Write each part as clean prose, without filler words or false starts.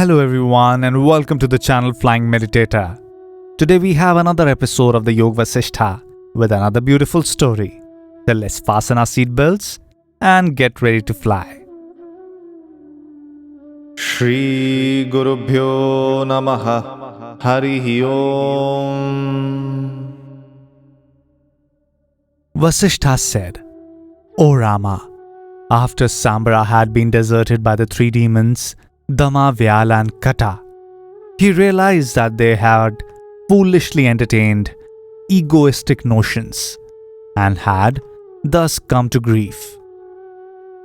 Hello everyone and welcome to the channel Flying Meditator. Today we have another episode of the Yoga Vasishtha with another beautiful story. So let's fasten our seatbelts and get ready to fly. Shri Gurubhyo Namaha Harihi Om. Vasishtha said, O Rama, after Sambhar had been deserted by the three demons, Dama, Vyala and Kata, he realized that they had foolishly entertained egoistic notions and had thus come to grief.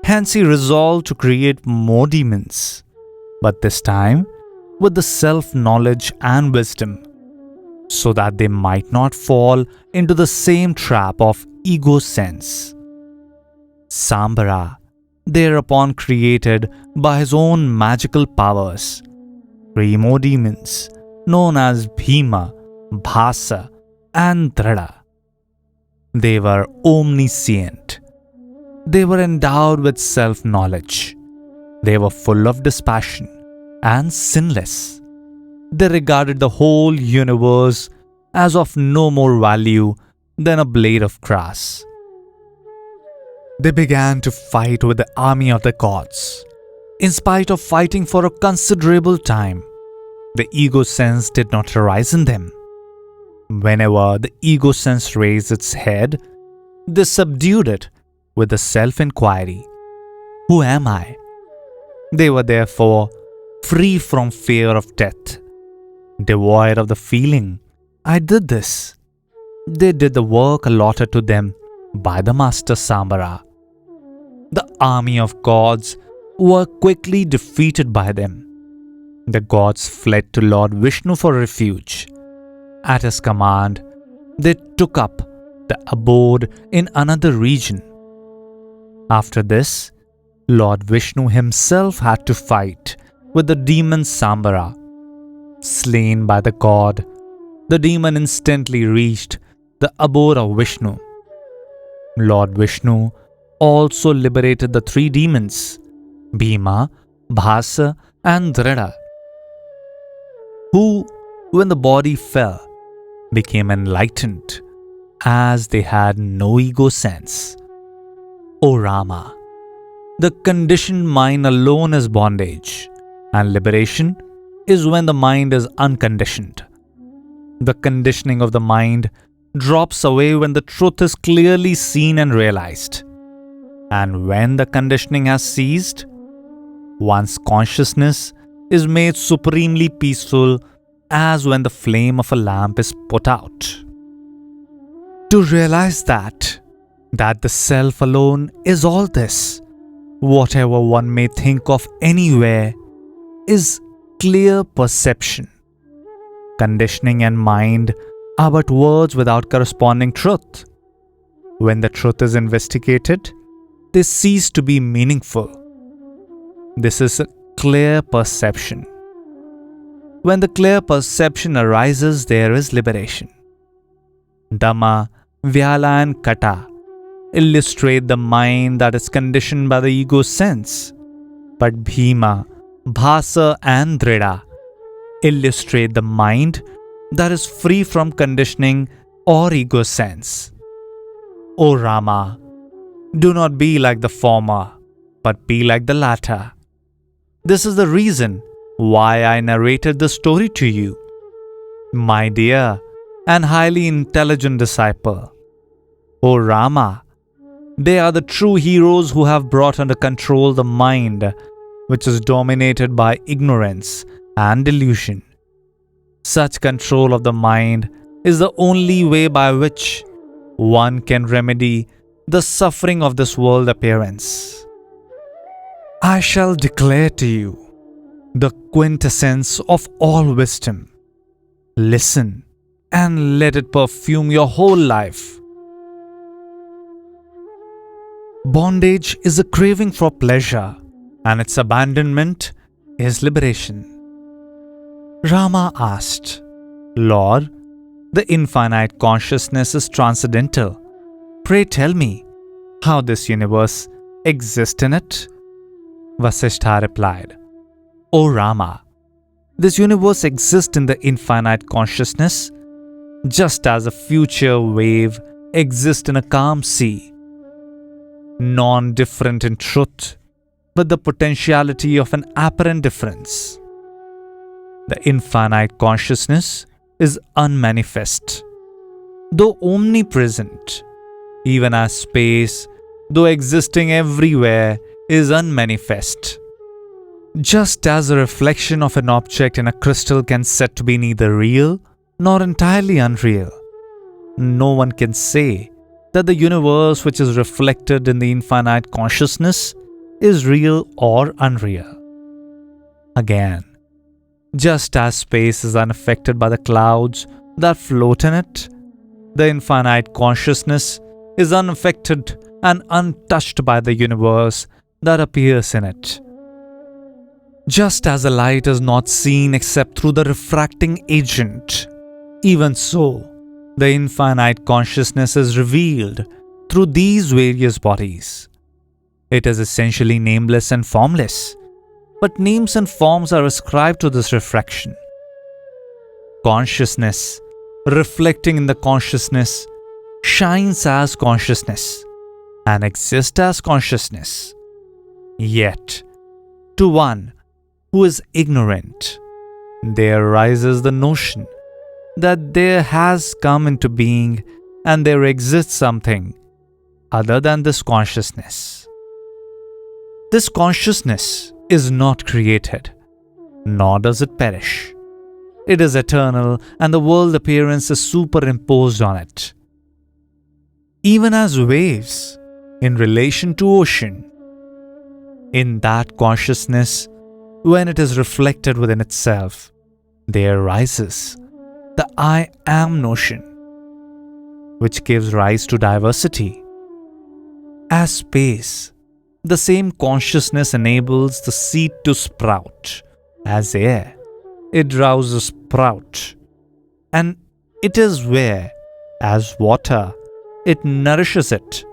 Hence he resolved to create more demons, but this time with the self-knowledge and wisdom, so that they might not fall into the same trap of ego sense. Sambhara thereupon created by his own magical powers three more demons known as Bheema, Bhas and Dridha. They were omniscient. They were endowed with self-knowledge. They were full of dispassion and sinless. They regarded the whole universe as of no more value than a blade of grass. They began to fight with the army of the gods. In spite of fighting for a considerable time, the ego sense did not arise in them. Whenever the ego sense raised its head, they subdued it with the self-inquiry, who am I? They were therefore free from fear of death, devoid of the feeling, I did this. They did the work allotted to them by the Master Sambhara. The army of gods were quickly defeated by them. The gods fled to Lord Vishnu for refuge. At his command, they took up the abode in another region. After this, Lord Vishnu himself had to fight with the demon Sambhara. Slain by the god, the demon instantly reached the abode of Vishnu. Lord Vishnu also liberated the three demons, Bheema, Bhas and Dridha, who, when the body fell, became enlightened as they had no ego sense. O Rama, the conditioned mind alone is bondage, and liberation is when the mind is unconditioned. The conditioning of the mind drops away when the truth is clearly seen and realized. And when the conditioning has ceased, one's consciousness is made supremely peaceful as when the flame of a lamp is put out. To realize that the self alone is all this, whatever one may think of anywhere, is clear perception. Conditioning and mind are but words without corresponding truth. When the truth is investigated, they cease to be meaningful. This is a clear perception. When the clear perception arises, there is liberation. Dama, Vyala and Kata illustrate the mind that is conditioned by the ego sense, but Bheema, Bhas and Dridha illustrate the mind that is free from conditioning or ego sense. O Rama, do not be like the former, but be like the latter. This is the reason why I narrated the story to you. My dear and highly intelligent disciple, O Rama, they are the true heroes who have brought under control the mind which is dominated by ignorance and delusion. Such control of the mind is the only way by which one can remedy the suffering of this world appearance. I shall declare to you the quintessence of all wisdom. Listen and let it perfume your whole life. Bondage is a craving for pleasure, and its abandonment is liberation. Rama asked, Lord, the infinite consciousness is transcendental. Pray tell me how this universe exists in it. Vasishtha replied, O Rama, This universe exists in the infinite consciousness, just as a future wave exists in a calm sea, non-different in truth, but the potentiality of an apparent difference. The infinite consciousness is unmanifest, though omnipresent, even as space, though existing everywhere, is unmanifest. Just as a reflection of an object in a crystal can said to be neither real nor entirely unreal, no one can say that the universe which is reflected in the infinite consciousness is real or unreal. Again, just as space is unaffected by the clouds that float in it, the infinite consciousness is unaffected and untouched by the universe that appears in it. Just as the light is not seen except through the refracting agent, even so, the infinite consciousness is revealed through these various bodies. It is essentially nameless and formless, but names and forms are ascribed to this refraction. Consciousness, reflecting in the consciousness, shines as consciousness and exists as consciousness. Yet, to one who is ignorant, there arises the notion that there has come into being and there exists something other than this consciousness. This consciousness is not created, nor does it perish. It is eternal and the world appearance is superimposed on it. Even as waves in relation to ocean, in that consciousness, when it is reflected within itself, there arises the I am notion, which gives rise to diversity. As space, the same consciousness enables the seed to sprout. As air, it draws a sprout. And it is where, as water, it nourishes it.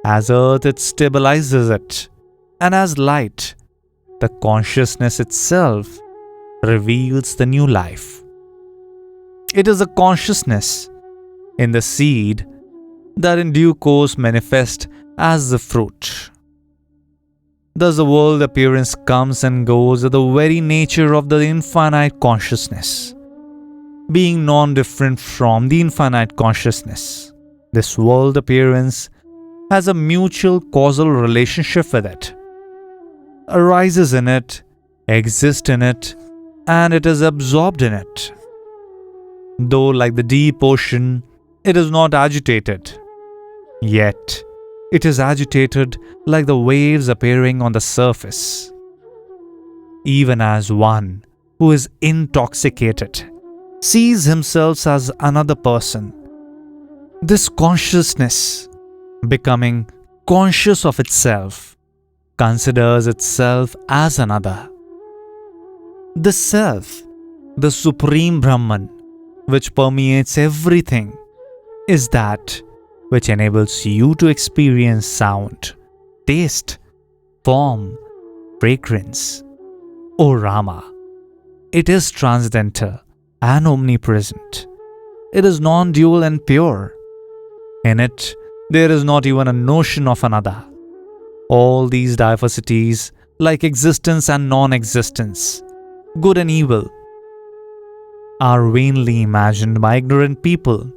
As earth, it stabilizes it. And as light, the consciousness itself reveals the new life. It is a consciousness in the seed that in due course manifests as the fruit. Thus the world appearance comes and goes at the very nature of the infinite consciousness. Being non-different from the infinite consciousness, this world appearance has a mutual causal relationship with it, arises in it, exists in it, and it is absorbed in it. Though like the deep ocean, it is not agitated, yet it is agitated like the waves appearing on the surface. Even as one who is intoxicated sees himself as another person, this consciousness, becoming conscious of itself, considers itself as another. The self, the supreme Brahman, which permeates everything, is that which enables you to experience sound, taste, form, fragrance. O Rama, it is transcendental and omnipresent. It is non-dual and pure. In it, there is not even a notion of another. All these diversities, like existence and non-existence, good and evil, are vainly imagined by ignorant people.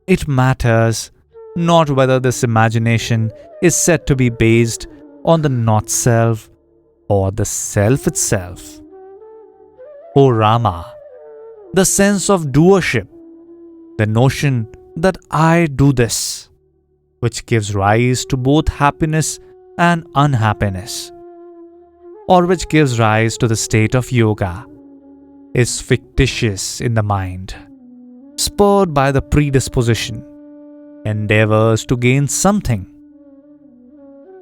It matters not whether this imagination is said to be based on the not-self or the self itself. O Rama, the sense of doership, the notion that I do this, which gives rise to both happiness and unhappiness, or which gives rise to the state of yoga, is fictitious in the mind, spurred by the predisposition, endeavors to gain something.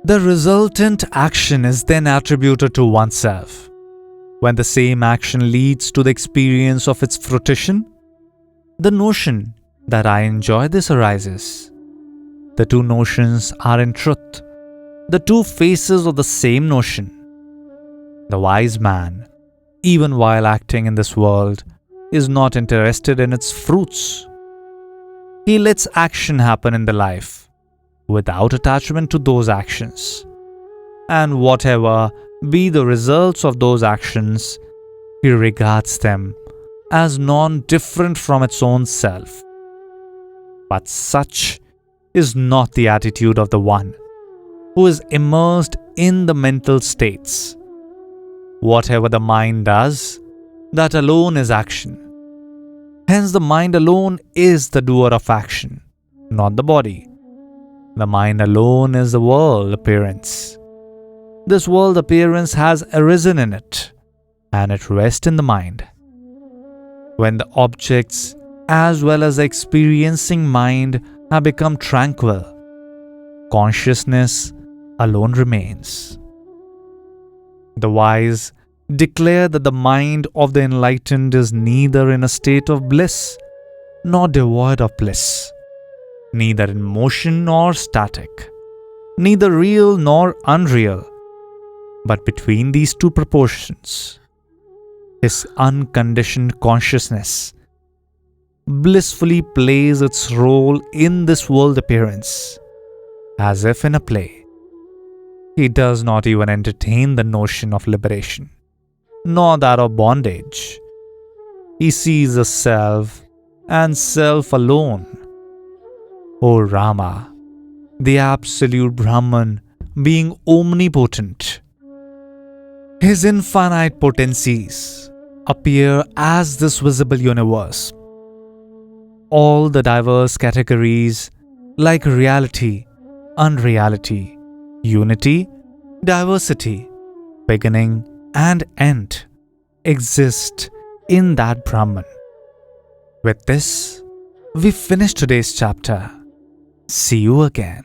The resultant action is then attributed to oneself. When the same action leads to the experience of its fruition, the notion that I enjoy this arises. The two notions are in truth the two faces of the same notion. The wise man, even while acting in this world, is not interested in its fruits. He lets action happen in the life without attachment to those actions. And whatever be the results of those actions, he regards them as non-different from its own self. But such is not the attitude of the one who is immersed in the mental states. Whatever the mind does, that alone is action. Hence, the mind alone is the doer of action, not the body. The mind alone is the world appearance. This world appearance has arisen in it, and it rests in the mind. When the objects as well as the experiencing mind have become tranquil, consciousness alone remains. The wise declare that the mind of the enlightened is neither in a state of bliss nor devoid of bliss, neither in motion nor static, neither real nor unreal, but between these two proportions. His unconditioned consciousness blissfully plays its role in this world appearance, as if in a play. He does not even entertain the notion of liberation, nor that of bondage. He sees the self and self alone. O Rama, the absolute Brahman being omnipotent, his infinite potencies appear as this visible universe. All the diverse categories like reality, unreality, unity, diversity, beginning and end exist in that Brahman. With this, we finish today's chapter. See you again.